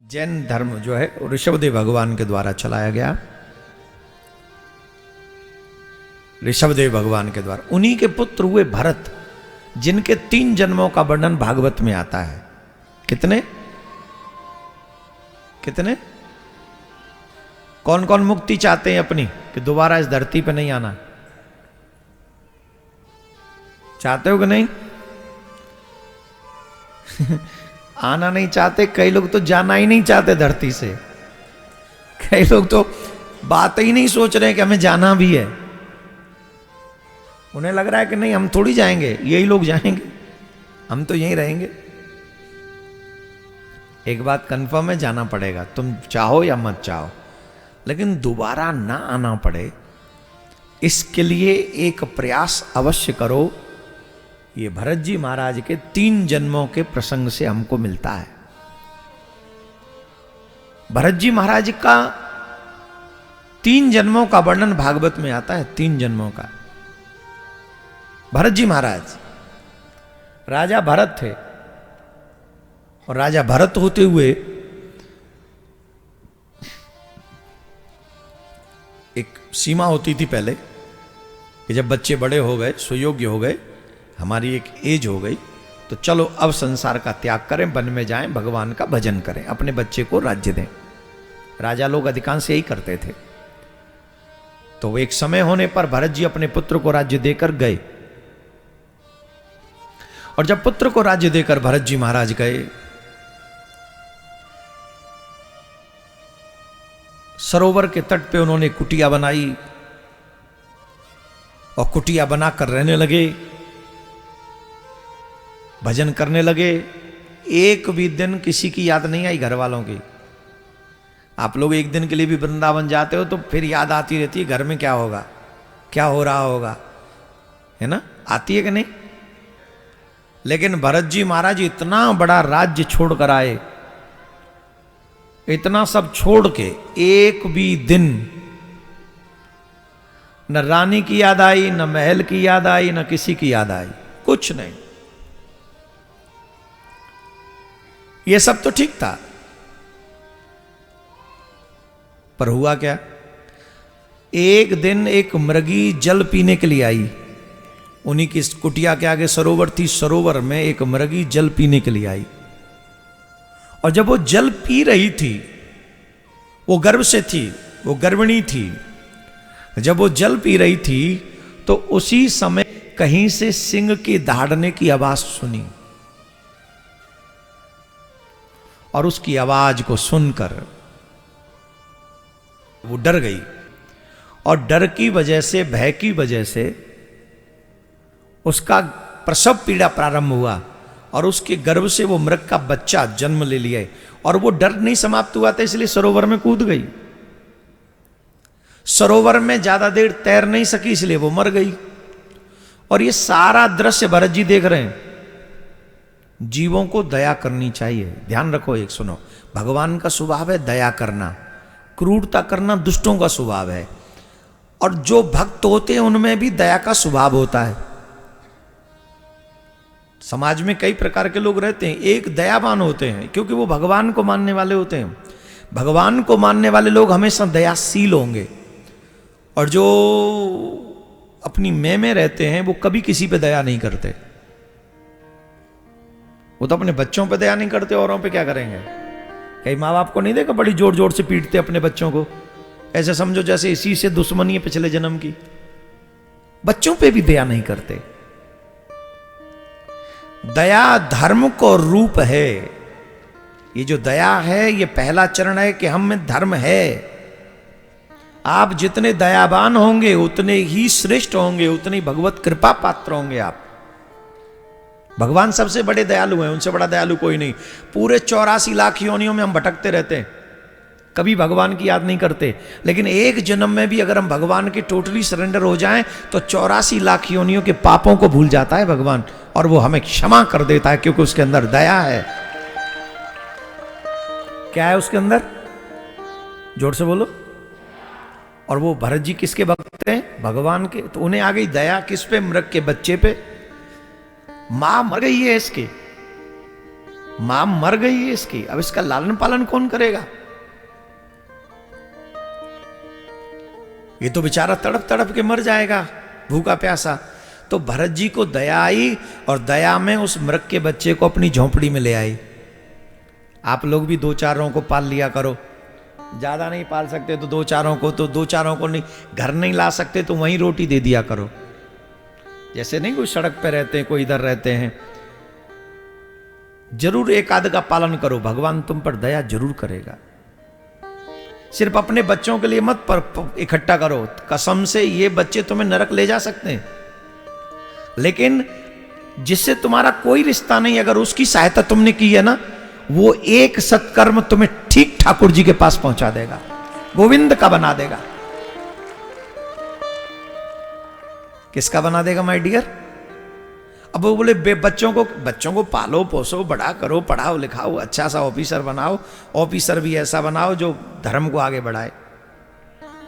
जैन धर्म जो है ऋषभदेव भगवान के द्वारा चलाया गया। ऋषभदेव भगवान के द्वारा उन्हीं के पुत्र हुए भरत, जिनके 3 जन्मों का वर्णन भागवत में आता है। कितने कितने कौन कौन मुक्ति चाहते हैं अपनी कि दोबारा इस धरती पे नहीं आना? चाहते हो कि नहीं? आना नहीं चाहते। कई लोग तो जाना ही नहीं चाहते धरती से। कई लोग तो बात ही नहीं सोच रहे कि हमें जाना भी है। उन्हें लग रहा है कि नहीं, हम थोड़ी जाएंगे, यही लोग जाएंगे, हम तो यहीं रहेंगे। एक बात कंफर्म है, जाना पड़ेगा, तुम चाहो या मत चाहो, लेकिन दोबारा ना आना पड़े इसके लिए एक प्रयास अवश्य करो। ये भरत जी महाराज के 3 जन्मों के प्रसंग से हमको मिलता है। भरत जी महाराज का 3 जन्मों का वर्णन भागवत में आता है। 3 जन्मों का। भरत जी महाराज राजा भरत थे, और राजा भरत होते हुए एक सीमा होती थी पहले कि जब बच्चे बड़े हो गए, सुयोग्य हो गए, हमारी एक एज हो गई, तो चलो अब संसार का त्याग करें, वन में जाएं, भगवान का भजन करें, अपने बच्चे को राज्य दें। राजा लोग अधिकांश यही करते थे। तो एक समय होने पर भरत जी अपने पुत्र को राज्य देकर गए, और जब पुत्र को राज्य देकर भरत जी महाराज गए, सरोवर के तट पे उन्होंने कुटिया बनाई, और कुटिया बनाकर रहने लगे, भजन करने लगे। एक भी दिन किसी की याद नहीं आई घर वालों की। आप लोग एक दिन के लिए भी वृंदावन जाते हो तो फिर याद आती रहती है, घर में क्या होगा, क्या हो रहा होगा, है ना? आती है कि नहीं? लेकिन भरत जी महाराज इतना बड़ा राज्य छोड़ कर आए, इतना सब छोड़ के एक भी दिन न रानी की याद आई, न महल की याद आई, न किसी की याद आई, कुछ नहीं। ये सब तो ठीक था, पर हुआ क्या? एक दिन एक मृगी जल पीने के लिए आई। उन्हीं की कुटिया के आगे सरोवर थी, सरोवर में एक मृगी जल पीने के लिए आई, और जब वो जल पी रही थी, वो गर्भ से थी, वो गर्भिणी थी, जब वो जल पी रही थी तो उसी समय कहीं से सिंह के दहाड़ने की आवाज सुनी, और उसकी आवाज को सुनकर वो डर गई, और डर की वजह से, भय की वजह से उसका प्रसव पीड़ा प्रारंभ हुआ, और उसके गर्भ से वो मृग का बच्चा जन्म ले लिया, और वो डर नहीं समाप्त हुआ था, इसलिए सरोवर में कूद गई। सरोवर में ज्यादा देर तैर नहीं सकी, इसलिए वो मर गई। और ये सारा दृश्य भरत जी देख रहे हैं। जीवों को दया करनी चाहिए। ध्यान रखो, एक सुनो, भगवान का स्वभाव है दया करना, क्रूरता करना दुष्टों का स्वभाव है, और जो भक्त होते हैं उनमें भी दया का स्वभाव होता है। समाज में कई प्रकार के लोग रहते हैं। एक दयावान होते हैं क्योंकि वो भगवान को मानने वाले होते हैं। भगवान को मानने वाले लोग हमेशा दयाशील होंगे, और जो अपनी में रहते हैं वो कभी किसी पे दया नहीं करते। वो तो अपने बच्चों पे दया नहीं करते, औरों पे क्या करेंगे? कई माँ बाप को नहीं देखा बड़ी जोर जोर से पीटते अपने बच्चों को, ऐसे समझो जैसे इसी से दुश्मनी है पिछले जन्म की। बच्चों पे भी दया नहीं करते। दया धर्म को रूप है। ये जो दया है, ये पहला चरण है कि हम में धर्म है। आप जितने दयावान होंगे उतने ही श्रेष्ठ होंगे, उतने ही भगवत कृपा पात्र होंगे आप। भगवान सबसे बड़े दयालु हैं, उनसे बड़ा दयालु कोई नहीं। पूरे 84 लाख योनियों में हम भटकते रहते हैं, कभी भगवान की याद नहीं करते, लेकिन एक जन्म में भी अगर हम भगवान के टोटली सरेंडर हो जाएं तो 84 लाख योनियों के पापों को भूल जाता है भगवान, और वो हमें क्षमा कर देता है, क्योंकि उसके अंदर दया है। क्या है उसके अंदर? जोर से बोलो। और वो भरत जी किसके भक्त हैं? भगवान के। तो उन्हें आ गई दया किस पे? मृग के बच्चे पे। मां मर गई है इसके, मां मर गई है इसकी, अब इसका लालन पालन कौन करेगा? ये तो बेचारा तड़प तड़प के मर जाएगा भूखा प्यासा। तो भरत जी को दया आई और दया में उस मृग के बच्चे को अपनी झोंपड़ी में ले आई। आप लोग भी दो चारों को पाल लिया करो, ज्यादा नहीं पाल सकते तो दो चारों को नहीं, घर नहीं ला सकते तो वहीं रोटी दे दिया करो। जैसे नहीं कोई सड़क पे रहते हैं, कोई इधर रहते हैं, जरूर एक आध का पालन करो, भगवान तुम पर दया जरूर करेगा। सिर्फ अपने बच्चों के लिए मत पर इकट्ठा करो, कसम से ये बच्चे तुम्हें नरक ले जा सकते हैं। लेकिन जिससे तुम्हारा कोई रिश्ता नहीं, अगर उसकी सहायता तुमने की है ना, वो एक सत्कर्म तुम्हें ठीक ठाकुर जी के पास पहुंचा देगा, गोविंद का बना देगा। किसका बना देगा माय डियर? अब वो बोले बच्चों को पालो पोसो, बड़ा करो, पढ़ाओ लिखाओ, अच्छा सा ऑफिसर बनाओ, ऑफिसर भी ऐसा बनाओ जो धर्म को आगे बढ़ाए,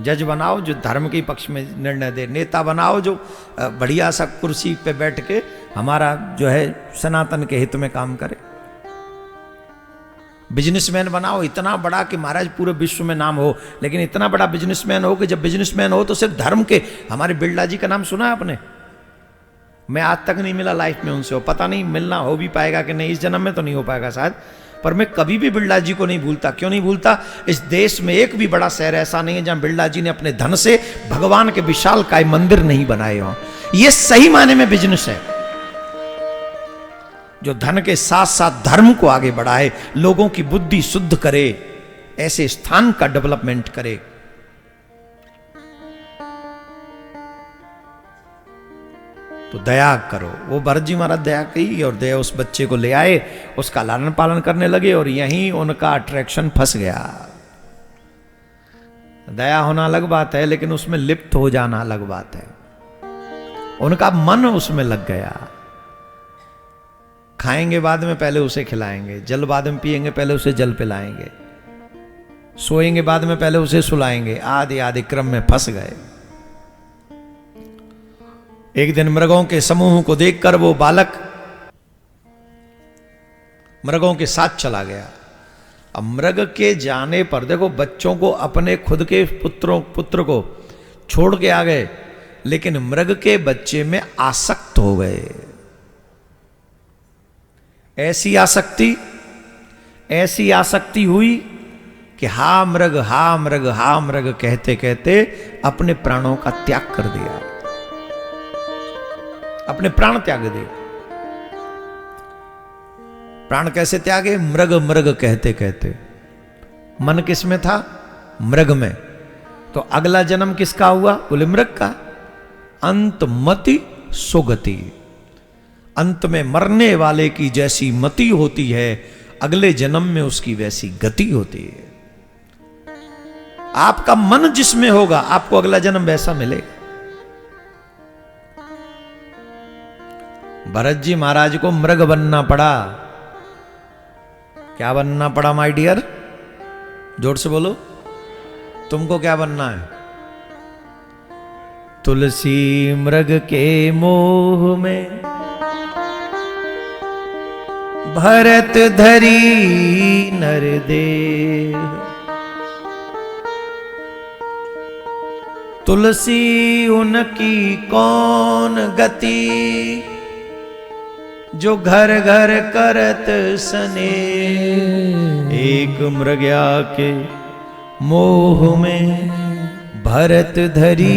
जज बनाओ जो धर्म के पक्ष में निर्णय दे, नेता बनाओ जो बढ़िया सा कुर्सी पे बैठ के हमारा जो है सनातन के हित में काम करे, बिजनेसमैन बनाओ इतना बड़ा कि महाराज पूरे विश्व में नाम हो। लेकिन इतना बड़ा बिजनेसमैन हो कि जब बिजनेसमैन हो तो सिर्फ धर्म के, हमारे बिरला जी का नाम सुना है आपने? मैं आज तक नहीं मिला लाइफ में उनसे, पता नहीं मिलना हो भी पाएगा कि नहीं, इस जन्म में तो नहीं हो पाएगा शायद, पर मैं कभी भी बिरला जी को नहीं भूलता। क्यों नहीं भूलता? इस देश में एक भी बड़ा शहर ऐसा नहीं है जहां बिरला जी ने अपने धन से भगवान के विशालकाय मंदिर नहीं बनाए हों। यह सही मायने में बिजनेस है, जो धन के साथ साथ धर्म को आगे बढ़ाए, लोगों की बुद्धि शुद्ध करे, ऐसे स्थान का डेवलपमेंट करे। तो दया करो। वो भरत जी महाराज दया की और दया उस बच्चे को ले आए, उसका लालन पालन करने लगे और यहीं उनका अट्रैक्शन फंस गया। दया होना अलग बात है, लेकिन उसमें लिप्त हो जाना अलग बात है। उनका मन उसमें लग गया। खाएंगे बाद में, पहले उसे खिलाएंगे, जल बाद में पिएंगे, पहले उसे जल पिलाएंगे, सोएंगे बाद में, पहले उसे सुलाएंगे, आदि आदि क्रम में फंस गए। एक दिन मृगों के समूह को देखकर वो बालक मृगों के साथ चला गया। अब मृग के जाने पर देखो, बच्चों को अपने खुद के पुत्र को छोड़ के आ गए, लेकिन मृग के बच्चे में आसक्त हो गए। ऐसी आसक्ति हुई कि हा मृग हा मृग हा मृग कहते कहते अपने प्राणों का त्याग कर दिया, अपने प्राण त्याग दिए। प्राण कैसे त्यागे? मृग मृग कहते कहते। मन किस में था? मृग में। तो अगला जन्म किसका हुआ? बोले मृग का। अंत मति सुगति, अंत में मरने वाले की जैसी मति होती है, अगले जन्म में उसकी वैसी गति होती है। आपका मन जिसमें होगा, आपको अगला जन्म वैसा मिलेगा। भरत जी महाराज को मृग बनना पड़ा। क्या बनना पड़ा माय डियर? जोर से बोलो, तुमको क्या बनना है? तुलसी मृग के मोह में भरत धरी नरदेह, तुलसी उनकी कौन गति, जो घर घर करत सने। एक मृग्या के मोह में भरत धरी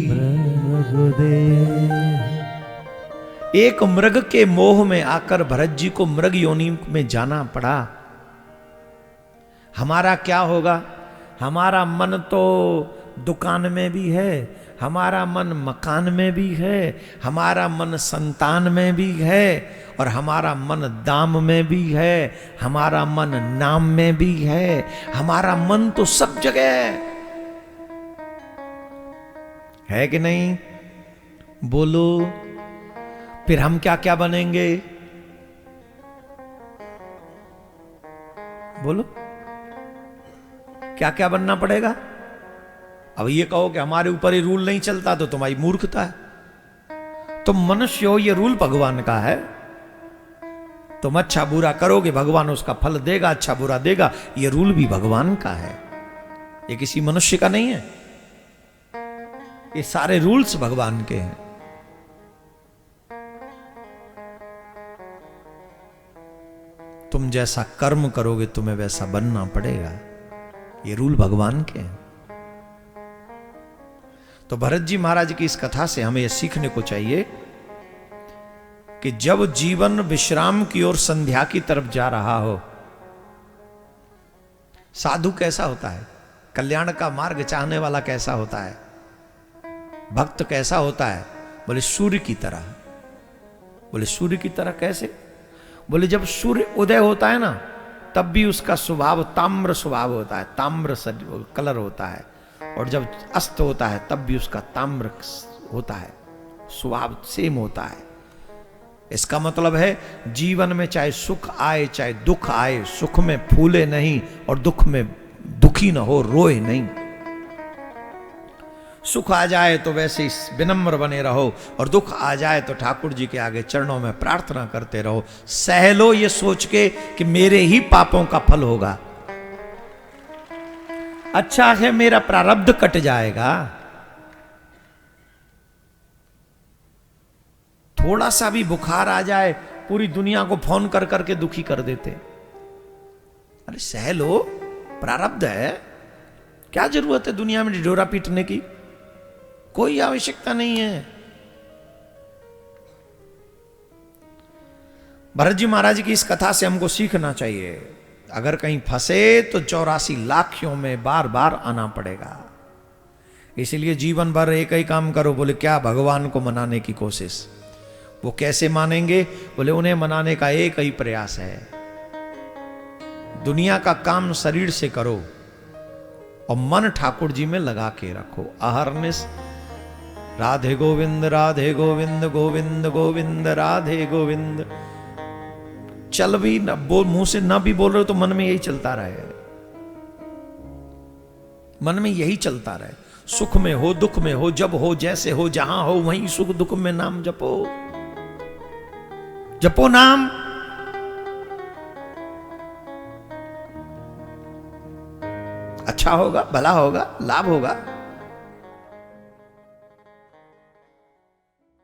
मृगदेह। एक मृग के मोह में आकर भरत जी को मृग योनि में जाना पड़ा। हमारा क्या होगा? हमारा मन तो दुकान में भी है, हमारा मन मकान में भी है, हमारा मन संतान में भी है, और हमारा मन दाम में भी है, हमारा मन नाम में भी है, हमारा मन तो सब जगह है कि नहीं? बोलो, फिर हम क्या क्या बनेंगे? बोलो, क्या क्या बनना पड़ेगा? अब ये कहो कि हमारे ऊपर ये रूल नहीं चलता, तो तुम्हारी मूर्खता है। तुम मनुष्य हो, ये रूल भगवान का है। तुम अच्छा बुरा करोगे, भगवान उसका फल देगा, अच्छा बुरा देगा। ये रूल भी भगवान का है, ये किसी मनुष्य का नहीं है। ये सारे रूल्स भगवान के हैं। तुम जैसा कर्म करोगे तुम्हें वैसा बनना पड़ेगा, ये रूल भगवान के हैं। तो भरत जी महाराज की इस कथा से हमें यह सीखने को चाहिए कि जब जीवन विश्राम की ओर, संध्या की तरफ जा रहा हो, साधु कैसा होता है, कल्याण का मार्ग चाहने वाला कैसा होता है, भक्त कैसा होता है? बोले सूर्य की तरह। बोले सूर्य की तरह कैसे? बोले जब सूर्य उदय होता है ना, तब भी उसका स्वभाव ताम्र स्वभाव होता है, ताम्र कलर होता है, और जब अस्त होता है तब भी उसका ताम्र होता है, स्वभाव सेम होता है। इसका मतलब है जीवन में चाहे सुख आए चाहे दुख आए, सुख में फूले नहीं और दुख में दुखी न हो, रोए नहीं। सुख आ जाए तो वैसे ही विनम्र बने रहो, और दुख आ जाए तो ठाकुर जी के आगे चरणों में प्रार्थना करते रहो। सह लो ये सोच के कि मेरे ही पापों का फल होगा, अच्छा है मेरा प्रारब्ध कट जाएगा। थोड़ा सा भी बुखार आ जाए, पूरी दुनिया को फोन कर करके दुखी कर देते। अरे सह लो, प्रारब्ध है, क्या जरूरत है दुनिया में ढिढोरा पीटने की, कोई आवश्यकता नहीं है। भरत जी महाराज की इस कथा से हमको सीखना चाहिए, अगर कहीं फंसे तो 84 लाखों में बार बार आना पड़ेगा। इसलिए जीवन भर एक ही काम करो। बोले क्या? भगवान को मनाने की कोशिश। वो कैसे मानेंगे? बोले उन्हें मनाने का एक ही प्रयास है, दुनिया का काम शरीर से करो और मन ठाकुर जी में लगा के रखो। अहरनिश राधे गोविंद राधे गोविंद गोविंद गोविंद राधे गोविंद। चल भी न बोल, मुंह से ना भी बोल रहे हो तो मन में यही चलता रहे, मन में यही चलता रहे। सुख में हो दुख में हो, जब हो जैसे हो, जहां हो वहीं सुख दुख में नाम जपो, जपो नाम। अच्छा होगा, भला होगा, लाभ होगा।